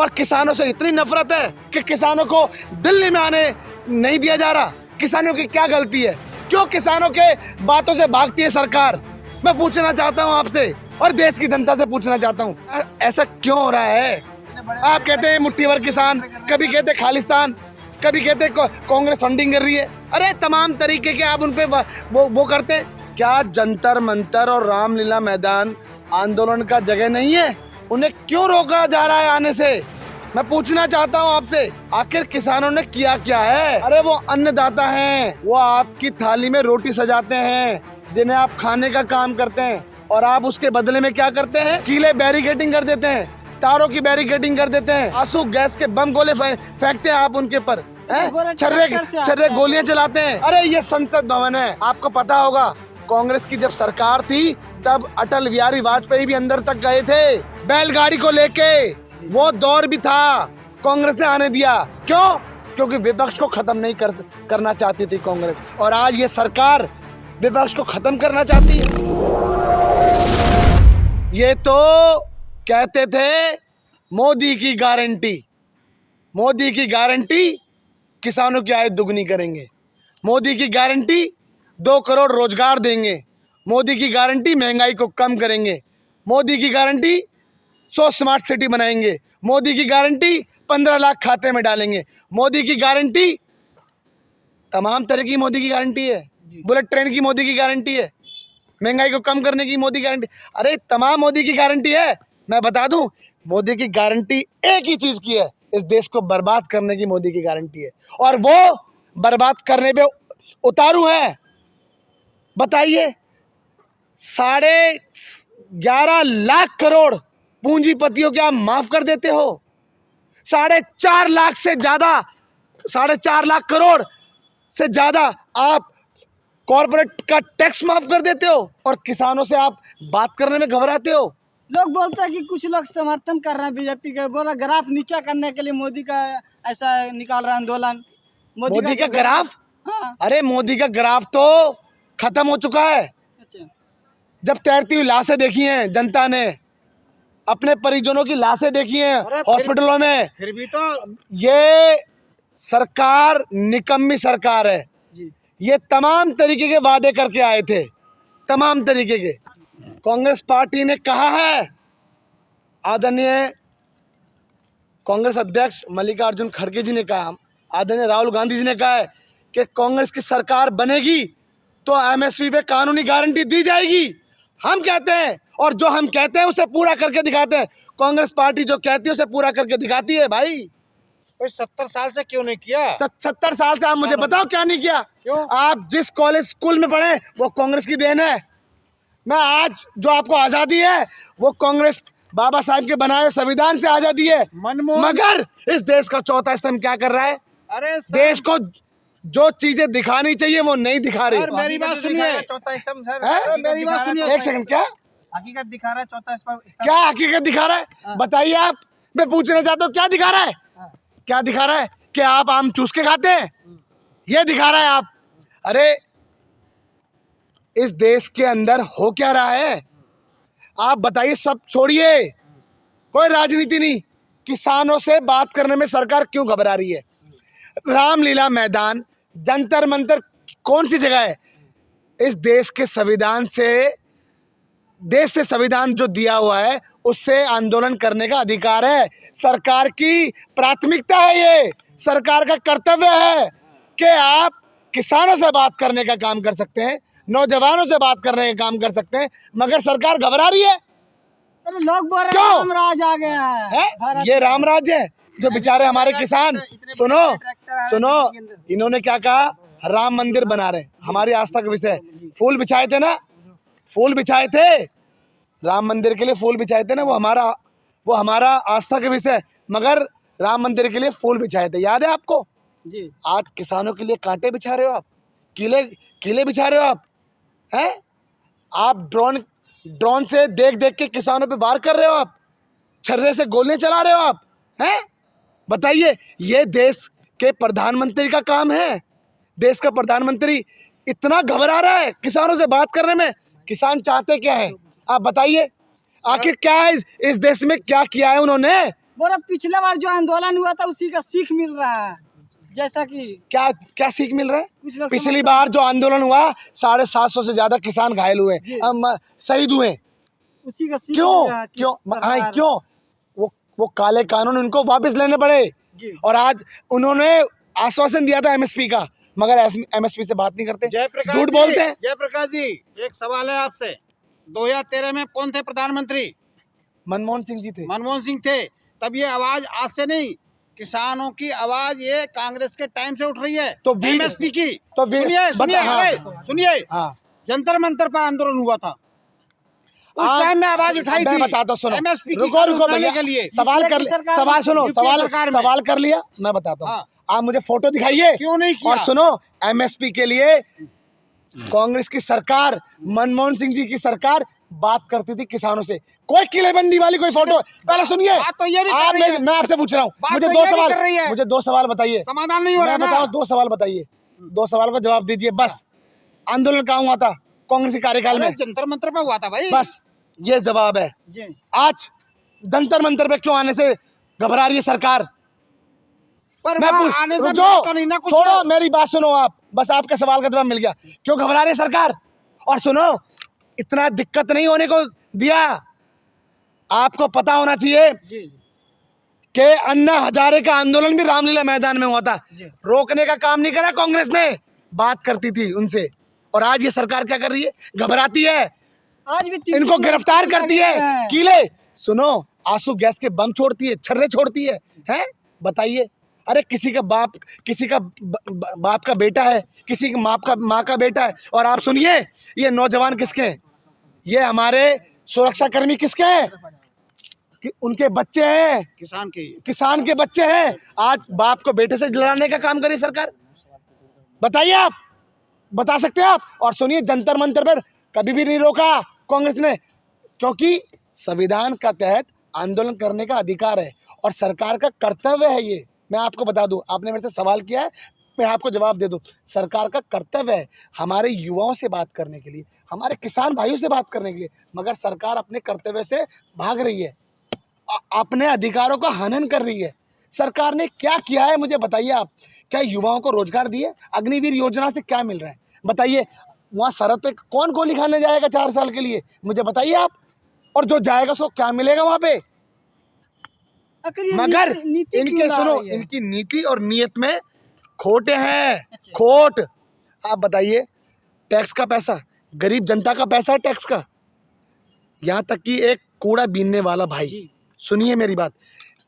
और किसानों से इतनी नफरत है कि किसानों को दिल्ली में आने नहीं दिया जा रहा। किसानों की क्या गलती है? क्यों किसानों के बातों से भागती है सरकार? मैं पूछना चाहता हूं आपसे और देश की जनता से पूछना चाहता हूं, ऐसा क्यों हो रहा है? आप कहते हैं मुट्ठी भर किसान, कभी कहते खालिस्तान, कभी कहते कांग्रेस फंडिंग कर रही है। अरे तमाम तरीके के आप उन पे वो करते हैं। क्या जंतर मंतर और रामलीला मैदान आंदोलन का जगह नहीं है? उन्हें क्यों रोका जा रहा है आने से? मैं पूछना चाहता हूं आपसे, आखिर किसानों ने किया क्या है? अरे वो अन्नदाता हैं, वो आपकी थाली में रोटी सजाते हैं, जिन्हें आप खाने का काम करते हैं, और आप उसके बदले में क्या करते हैं? कीले बैरिकेडिंग कर देते हैं, तारों की बैरिकेडिंग कर देते हैं, आंसू गैस के बम गोले फेंकते हैं आप उनके पर, छर्रे गोलियां चलाते हैं। अरे ये संसद भवन है, आपको पता होगा कांग्रेस की जब सरकार थी तब अटल बिहारी वाजपेयी भी अंदर तक गए थे बैलगाड़ी को लेके। वो दौर भी था, कांग्रेस ने आने दिया। क्यों? क्योंकि विपक्ष को खत्म नहीं करना चाहती थी कांग्रेस, और आज ये सरकार विपक्ष को खत्म करना चाहती है। ये तो कहते थे मोदी की गारंटी, मोदी की गारंटी किसानों की आय दुगनी करेंगे, मोदी की गारंटी 2 करोड़ रोजगार देंगे, मोदी की गारंटी महंगाई को कम करेंगे, मोदी की गारंटी 100 स्मार्ट सिटी बनाएंगे, मोदी की गारंटी 15 लाख खाते में डालेंगे, मोदी की गारंटी तमाम तरह की मोदी की गारंटी है। बुलेट ट्रेन की मोदी की गारंटी है, महंगाई को कम करने की मोदी गारंटी। अरे तमाम मोदी की गारंटी है। मैं बता दूं, मोदी की गारंटी एक ही चीज की है, इस देश को बर्बाद करने की मोदी की गारंटी है, और वो बर्बाद करने पे उतारू है। बताइए, 11.5 लाख करोड़ पूंजीपतियों के आप माफ कर देते हो, 4.5 लाख से ज्यादा, 4.5 लाख करोड़ से ज्यादा आप कॉर्पोरेट का टैक्स माफ कर देते हो, और किसानों से आप बात करने में घबराते हो। लोग बोलते हैं कि कुछ लोग समर्थन कर रहे हैं बीजेपी का, बोला ग्राफ नीचा करने के लिए मोदी का ऐसा निकाल रहा है आंदोलन। मोदी का ग्राफ? हाँ। अरे मोदी का ग्राफ तो खत्म हो चुका है। अच्छा। जब तैरती हुई लाशें देखी हैं जनता ने, अपने परिजनों की लाशें देखी हैं हॉस्पिटलों में, फिर भी तो ये सरकार निकम्मी सरकार है। ये तमाम तरीके के वादे करके आए थे, तमाम तरीके के। कांग्रेस पार्टी ने कहा है, आदरणीय कांग्रेस अध्यक्ष मल्लिकार्जुन खड़गे जी ने कहा, आदरणीय राहुल गांधी जी ने कहा है कि कांग्रेस की सरकार बनेगी तो एमएसपी पे कानूनी गारंटी दी जाएगी। हम कहते हैं, और जो हम कहते हैं उसे पूरा करके दिखाते हैं। कांग्रेस पार्टी जो कहती है उसे पूरा करके दिखाती है। भाई 70 साल से क्यों नहीं किया? 70 साल से आप मुझे बताओ क्या नहीं किया? क्यों? आप जिस कॉलेज स्कूल में पढ़े वो कांग्रेस की देन है। मैं आज जो आपको आज़ादी है वो कांग्रेस बाबा साहब के बनाए हुए संविधान से आज़ादी है। मगर इस देश का चौथा स्तंभ क्या कर रहा है? अरे देश को जो चीजें दिखानी चाहिए वो नहीं दिखा रही। मेरी बात सुनिए, चौथा स्तंभ सर, मेरी बात सुनिए एक सेकंड। क्या हकीकत दिखा रहा है चौथा स्तंभ? क्या हकीकत दिखा रहा है? बताइए आप। मैं पूछना चाहता हूँ क्या दिखा रहा है? क्या दिखा रहा है? कि आप आम चूस के खाते हैं, ये दिखा रहा है आप? अरे इस देश के अंदर हो क्या रहा है आप बताइए। सब छोड़िए, कोई राजनीति नहीं, किसानों से बात करने में सरकार क्यों घबरा रही है? रामलीला मैदान, जंतर मंतर कौन सी जगह है? इस देश के संविधान से, देश से संविधान जो दिया हुआ है उससे आंदोलन करने का अधिकार है। सरकार की प्राथमिकता है, ये सरकार का कर्तव्य है कि आप किसानों से बात करने का काम कर सकते हैं, नौजवानों से बात करने का काम कर सकते हैं, मगर सरकार घबरा रही है। अरे लोग बोल रहे हैं रामराज आ गया है। ये रामराज है जो बेचारे हमारे किसान, सुनो इन्होंने क्या कहा? राम मंदिर बना रहे, हमारी आस्था का विषय। फूल बिछाए थे ना, फूल बिछाए थे राम मंदिर के लिए, फूल बिछाए थे ना, वो हमारा आस्था का विषय। मगर राम मंदिर के लिए फूल बिछाए थे, याद है आपको जी? आज किसानों के लिए कांटे बिछा रहे हो आप, कीले बिछा रहे हो आप, हैं? आप ड्रोन से देख देख के किसानों पे वार कर रहे हो आप, छर्रे से गोलियां चला रहे हो आप, हैं? बताइए, ये देश के प्रधानमंत्री का काम है। देश का प्रधानमंत्री इतना घबरा रहा है किसानों से बात करने में। किसान चाहते क्या है आप बताइए? आखिर क्या है इस देश में, क्या किया है उन्होंने? बोला पिछले बार जो आंदोलन हुआ था उसी का सीख मिल रहा है, जैसा कि क्या क्या सीख मिल रहा है? कुछ लोग पिछली बार जो आंदोलन हुआ 750 से ज्यादा किसान घायल हुए, शहीद हुए। उसी का सीख क्यों मिल रहा है कि क्यों सरकार- क्यों वो काले कानून उनको वापस लेने पड़े। जी। और आज उन्होंने आश्वासन दिया था एमएसपी का, मगर एमएसपी से बात नहीं करते, जयप्रकाश झूठ जी, बोलते हैं। जयप्रकाश जी, एक सवाल है आपसे। 2013 में कौन थे प्रधानमंत्री? मनमोहन सिंह जी थे। मनमोहन सिंह थे। तब ये आवाज आज से नहीं, किसानों की आवाज ये कांग्रेस के टाइम से उठ रही है, तो एमएसपी की। तो सुनिए सुनिए, हाँ, सुनिए, हाँ, जंतर मंतर पर आंदोलन हुआ था, उस टाइम में आवाज उठाई मैं थी। बताता हूँ, सुनो, एमएसपी रुको भैया, के लिए सवाल कर सवाल सुनो, सवाल कर लिया, मैं बताता हूँ। हाँ। आप मुझे फोटो दिखाइए, क्यों नहीं किया? और सुनो, एमएसपी के लिए कांग्रेस की सरकार, मनमोहन सिंह जी की सरकार बात करती थी किसानों से। कोई किलेबंदी वाली कोई फोटो, पहले सुनिए, बात तो ये भी कर रही है। मैं आपसे पूछ रहा हूँ, बात मुझे तो दो ये भी सवाल, कर रही है। मुझे 2 सवाल बताइए, समाधान नहीं हो रहा मैं ना। बताऊँ, 2 सवाल बताइए, 2 सवाल को जवाब दीजिए बस। आंदोलन कहाँ हुआ था कांग्रेस के कार्यकाल में? जंतर मंतर पे हुआ था भाई। बस ये जवाब है। जी। आज जंतर मंतर पे क्यों आने से घबरा रही है सरकार? पर मैं वहाँ आने से जो तो नहीं ना कुछ। छोड़ो, मेरी बात सुनो आप, बस आपके सवाल का जवाब मिल गया। क्यों घबरा रही है सरकार? और सुनो, इतना दिक्कत नहीं होने को दिया। आपको पता होना चाहिए जी। कि अन्ना हजारे का आंदोलन भी रामलीला मैदान में हुआ था। जी। रोकने का काम नहीं करा कांग्रेस ने, बात करती थी उनसे। और आज ये सरकार क्या कर रही है? घबराती है, आज भी इनको गिरफ्तार करती है। कीले सुनो, आंसू गैस के बम छोड़ती है, छर्रे छोड़ती है, हैं? बताइए, अरे किसी का बाप का बेटा है, किसी की माँ का बेटा है, और आप सुनिए, ये नौजवान किसके हैं? ये हमारे सुरक्षा कर्मी किसके हैं? कि उनके बच्चे हैं, किसान के बच्चे हैं। आज बाप को बेटे से लड़ाने का काम करे सरकार। बताइए, आप बता सकते हैं आप? और सुनिए, जंतर मंतर पर कभी भी नहीं रोका कांग्रेस ने, क्योंकि संविधान का तहत आंदोलन करने का अधिकार है और सरकार का कर्तव्य है ये। मैं आपको बता दूं, आपने मेरे से सवाल किया है, मैं आपको जवाब दे दूं। सरकार का कर्तव्य है हमारे युवाओं से बात करने के लिए, हमारे किसान भाइयों से बात करने के लिए, मगर सरकार अपने कर्तव्य से भाग रही है, अपने अधिकारों का हनन कर रही है। सरकार ने क्या किया है मुझे बताइए आप? क्या युवाओं को रोजगार दिए? अग्निवीर योजना से क्या मिल रहा है बताइए? वहाँ सरहद पे कौन गोली खाने जाएगा 4 साल के लिए, मुझे बताइए आप? और जो जाएगा उसको क्या मिलेगा वहाँ पे? मगर इनके सुनो, इनकी नीति और नीयत में खोटे हैं। अच्छा। खोट। आप बताइए, टैक्स का पैसा, गरीब जनता का पैसा है टैक्स का। यहाँ तक कि एक कूड़ा बीनने वाला भाई, सुनिए मेरी बात,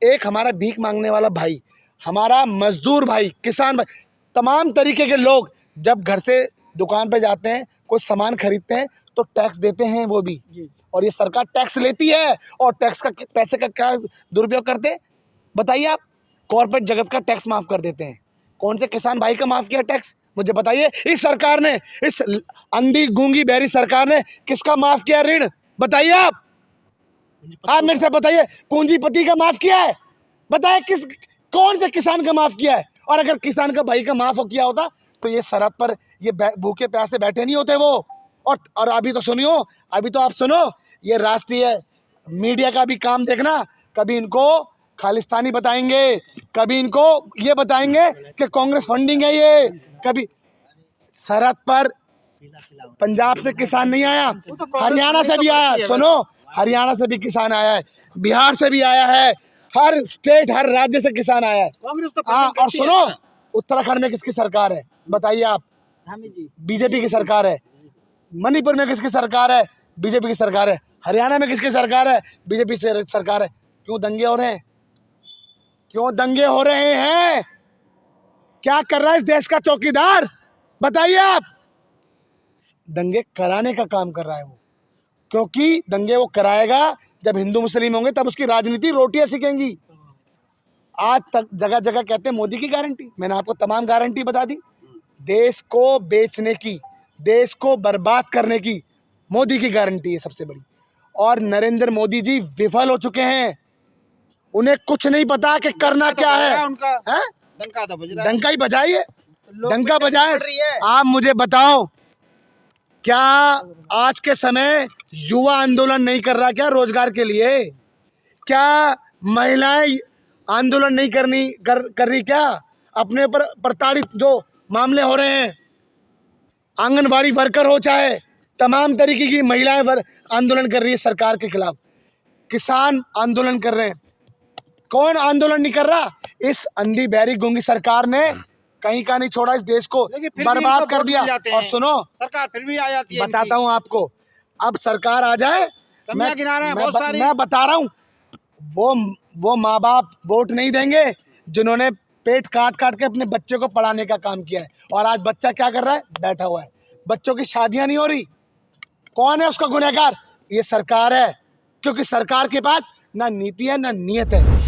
एक हमारा भीख मांगने वाला भाई, हमारा मजदूर भाई, किसान भाई, तमाम तरीके के लोग जब घर से दुकान पे जाते हैं, कोई सामान खरीदते हैं, तो टैक्स देते हैं वो भी। और ये सरकार टैक्स लेती है और टैक्स का पैसे का क्या दुरुपयोग करते हैं बताइए आप? कॉर्पोरेट जगत का टैक्स माफ़ कर देते हैं। कौन से किसान भाई का माफ़ किया टैक्स मुझे बताइए? इस सरकार ने, इस अंधी गूंगी बहरी सरकार ने किसका माफ़ किया ऋण बताइए आप? आप मेरे से बताइए, पूंजीपति का माफ़ किया है? बताइए कौन से किसान का माफ़ किया है? और अगर किसान का भाई का माफ़ किया होता तो ये सरहद पर ये भूखे प्यासे बैठे नहीं होते वो। और अभी तो सुनियो, अभी तो आप सुनो, ये राष्ट्रीय मीडिया का भी काम देखना, कभी इनको खालिस्तानी बताएंगे, कभी इनको ये बताएंगे कि कांग्रेस फंडिंग है ये, कभी सरहद पर पंजाब से किसान नहीं आया, हरियाणा से भी आया, सुनो, हरियाणा से भी किसान आया है, बिहार से भी आया है, हर स्टेट, हर राज्य से किसान आया है। हाँ, और सुनो, उत्तराखंड में किसकी सरकार है बताइए आप? बीजेपी की सरकार है। मणिपुर में किसकी सरकार है? बीजेपी की सरकार है। हरियाणा में किसकी सरकार है? बीजेपी से सरकार है। क्यों दंगे हो रहे हैं? क्यों दंगे हो रहे हैं? क्या कर रहा है इस देश का चौकीदार बताइए आप? दंगे कराने का काम कर रहा है वो, क्योंकि दंगे वो कराएगा जब हिंदू मुस्लिम होंगे, तब उसकी राजनीति रोटियां सीखेंगी। आज तक जगह जगह कहते हैं मोदी की गारंटी, मैंने आपको तमाम गारंटी बता दी। देश को बेचने की, देश को बर्बाद करने की मोदी की गारंटी है सबसे बड़ी। और नरेंद्र मोदी जी विफल हो चुके हैं, उन्हें कुछ नहीं पता कि करना क्या है। उनका डंका ही बजाइए, डंका बजाए। आप मुझे बताओ, क्या आज के समय युवा आंदोलन नहीं कर रहा क्या रोजगार के लिए? क्या महिलाएं आंदोलन नहीं कर रही क्या? अपने ऊपर प्रताड़ित जो मामले हो रहे हैं, आंगनबाड़ी वर्कर हो चाहे तमाम तरीके की महिलाएं आंदोलन कर रही है सरकार के खिलाफ, किसान आंदोलन कर रहे हैं। कौन आंदोलन नहीं कर रहा? इस अंधी बहरी गूंगी सरकार ने कहीं का नहीं छोड़ा, इस देश को लेकिन फिर भी बर्बाद इनको कर वोट दिया। मिल जाते और हैं। सुनो, सरकार फिर भी आ जाती है। बताता हूं आपको, अब सरकार आ जाए, कमियां गिना रहे हैं बहुत सारी। मैं बता रहा हूं, वो माँ बाप वोट नहीं देंगे जिन्होंने पेट काट काट के अपने बच्चे को पढ़ाने का काम किया है, और आज बच्चा क्या कर रहा है? बैठा हुआ है, बच्चों की शादियां नहीं हो रही। कौन है उसका गुनहगार? ये सरकार है, क्योंकि सरकार के पास ना नीति है ना नियत है।